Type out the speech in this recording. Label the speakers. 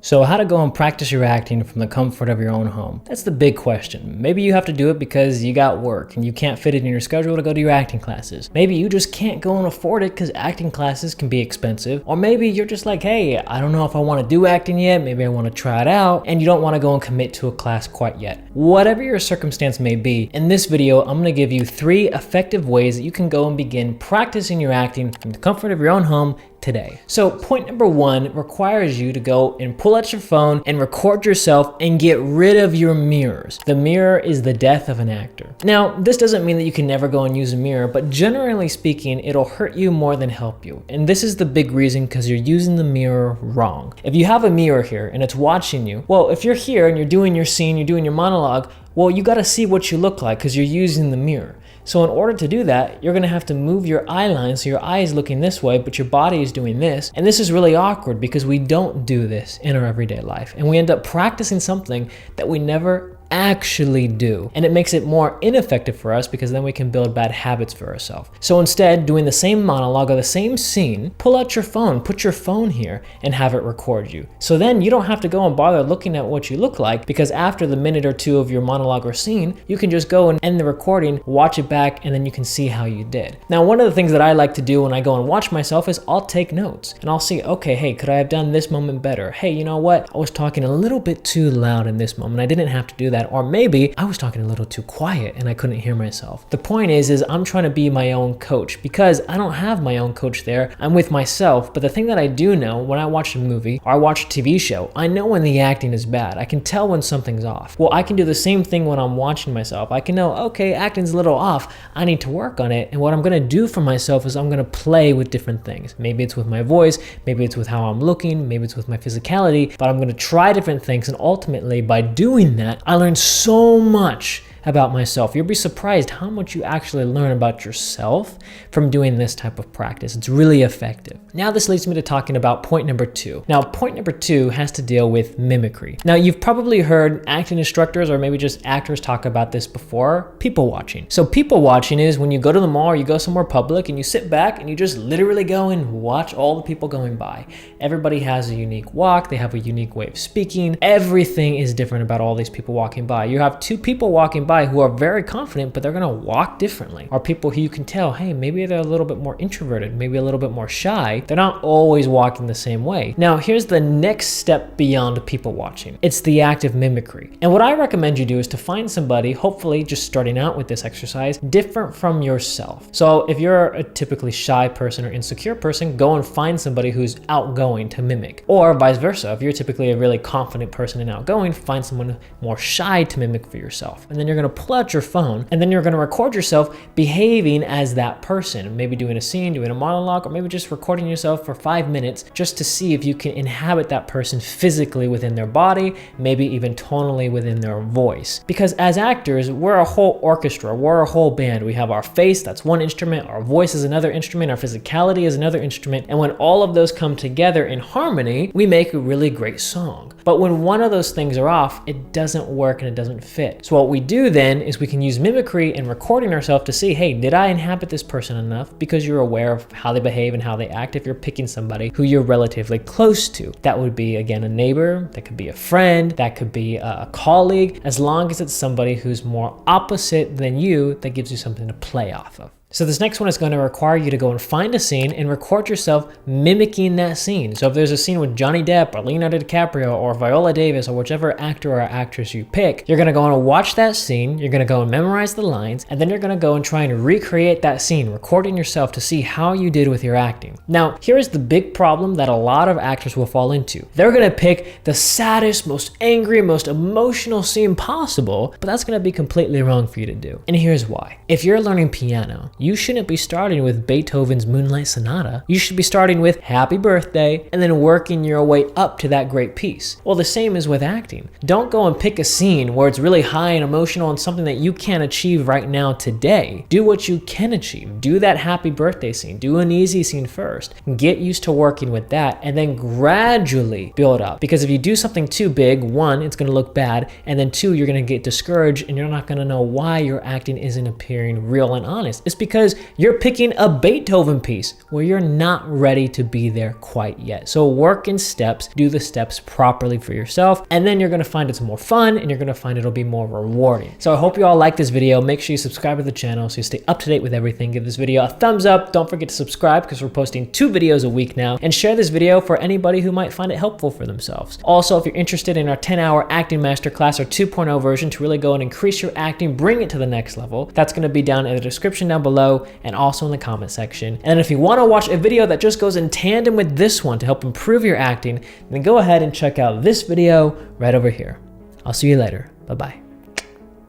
Speaker 1: So how to go and practice your acting from the comfort of your own home? That's the big question. Maybe you have to do it because you got work and you can't fit it in your schedule to go to your acting classes. Maybe you just can't go and afford it because acting classes can be expensive. Or maybe you're just like, hey, I don't know if I want to do acting yet. Maybe I want to try it out, and you don't want to go and commit to a class quite yet. Whatever your circumstance may be, in this video, I'm going to give you 3 effective ways that you can go and begin practicing your acting from the comfort of your own home today. So point number 1 requires you to go and pull out your phone and record yourself and get rid of your mirrors. The mirror is the death of an actor. Now, this doesn't mean that you can never go and use a mirror, but generally speaking, it'll hurt you more than help you. And this is the big reason, because you're using the mirror wrong. If you have a mirror here and it's watching you, well, if you're here and you're doing your scene, you're doing your monologue, well, you got to see what you look like because you're using the mirror. So in order to do that, you're gonna have to move your eye line so your eye is looking this way, but your body is doing this. And this is really awkward because we don't do this in our everyday life. And we end up practicing something that we never actually do. And it makes it more ineffective for us because then we can build bad habits for ourselves. So instead, doing the same monologue or the same scene, pull out your phone, put your phone here and have it record you. So then you don't have to go and bother looking at what you look like, because after the minute or 2 of your monologue or scene, you can just go and end the recording, watch it back, and then you can see how you did. Now, one of the things that I like to do when I go and watch myself is I'll take notes and I'll see, okay, hey, could I have done this moment better? Hey, you know what? I was talking a little bit too loud in this moment. I didn't have to do that. Or maybe I was talking a little too quiet and I couldn't hear myself. The point is I'm trying to be my own coach, because I don't have my own coach there. I'm with myself. But the thing that I do know when I watch a movie or I watch a TV show, I know when the acting is bad. I can tell when something's off. Well, I can do the same thing when I'm watching myself. I can know, okay, acting's a little off. I need to work on it. And what I'm going to do for myself is I'm going to play with different things. Maybe it's with my voice, maybe it's with how I'm looking, maybe it's with my physicality, but I'm going to try different things. And ultimately, by doing that, I learn so much about myself. You'll be surprised how much you actually learn about yourself from doing this type of practice. It's really effective. Now this leads me to talking about point number 2. Now point number 2 has to deal with mimicry. Now you've probably heard acting instructors or maybe just actors talk about this before, people watching. So people watching is when you go to the mall or you go somewhere public and you sit back and you just literally go and watch all the people going by. Everybody has a unique walk, they have a unique way of speaking. Everything is different about all these people walking by. You have 2 people walking by who are very confident, but they're gonna walk differently. Or people who you can tell, hey, maybe they're a little bit more introverted, maybe a little bit more shy. They're not always walking the same way. Now, here's the next step beyond people watching. It's the act of mimicry. And what I recommend you do is to find somebody, hopefully just starting out with this exercise, different from yourself. So if you're a typically shy person or insecure person, go and find somebody who's outgoing to mimic. Or vice versa, if you're typically a really confident person and outgoing, find someone more shy to mimic for yourself. And then you're gonna pull out your phone and then you're gonna record yourself behaving as that person, maybe doing a scene, doing a monologue, or maybe just recording yourself for 5 minutes just to see if you can inhabit that person physically within their body, maybe even tonally within their voice. Because as actors, we're a whole orchestra, we're a whole band. We have our face, that's one instrument, our voice is another instrument, our physicality is another instrument, and when all of those come together in harmony, we make a really great song. But when one of those things are off, it doesn't work and it doesn't fit. So what we do then is we can use mimicry and recording ourselves to see, hey, did I inhabit this person enough? Because you're aware of how they behave and how they act. If you're picking somebody who you're relatively close to, that would be, again, a neighbor, that could be a friend, that could be a colleague, as long as it's somebody who's more opposite than you, that gives you something to play off of. So this next one is going to require you to go and find a scene and record yourself mimicking that scene. So if there's a scene with Johnny Depp or Leonardo DiCaprio or Viola Davis or whichever actor or actress you pick, you're going to go and watch that scene, you're going to go and memorize the lines, and then you're going to go and try and recreate that scene, recording yourself to see how you did with your acting. Now, here's the big problem that a lot of actors will fall into. They're going to pick the saddest, most angry, most emotional scene possible, but that's going to be completely wrong for you to do. And here's why. If you're learning piano, you shouldn't be starting with Beethoven's Moonlight Sonata. You should be starting with Happy Birthday and then working your way up to that great piece. Well, the same is with acting. Don't go and pick a scene where it's really high and emotional and something that you can't achieve right now today. Do what you can achieve. Do that Happy Birthday scene. Do an easy scene first. Get used to working with that and then gradually build up. Because if you do something too big, 1, it's going to look bad, and then 2, you're going to get discouraged and you're not going to know why your acting isn't appearing real and honest. It's because because you're picking a Beethoven piece where you're not ready to be there quite yet. So work in steps, do the steps properly for yourself, and then you're gonna find it's more fun and you're gonna find it'll be more rewarding. So I hope you all like this video. Make sure you subscribe to the channel so you stay up to date with everything. Give this video a thumbs up. Don't forget to subscribe because we're posting 2 videos a week now, and share this video for anybody who might find it helpful for themselves. Also, if you're interested in our 10-hour acting masterclass or 2.0 version to really go and increase your acting, bring it to the next level, that's gonna be down in the description down below and also in the comment section. And if you wanna watch a video that just goes in tandem with this one to help improve your acting, then go ahead and check out this video right over here. I'll see you later. Bye-bye.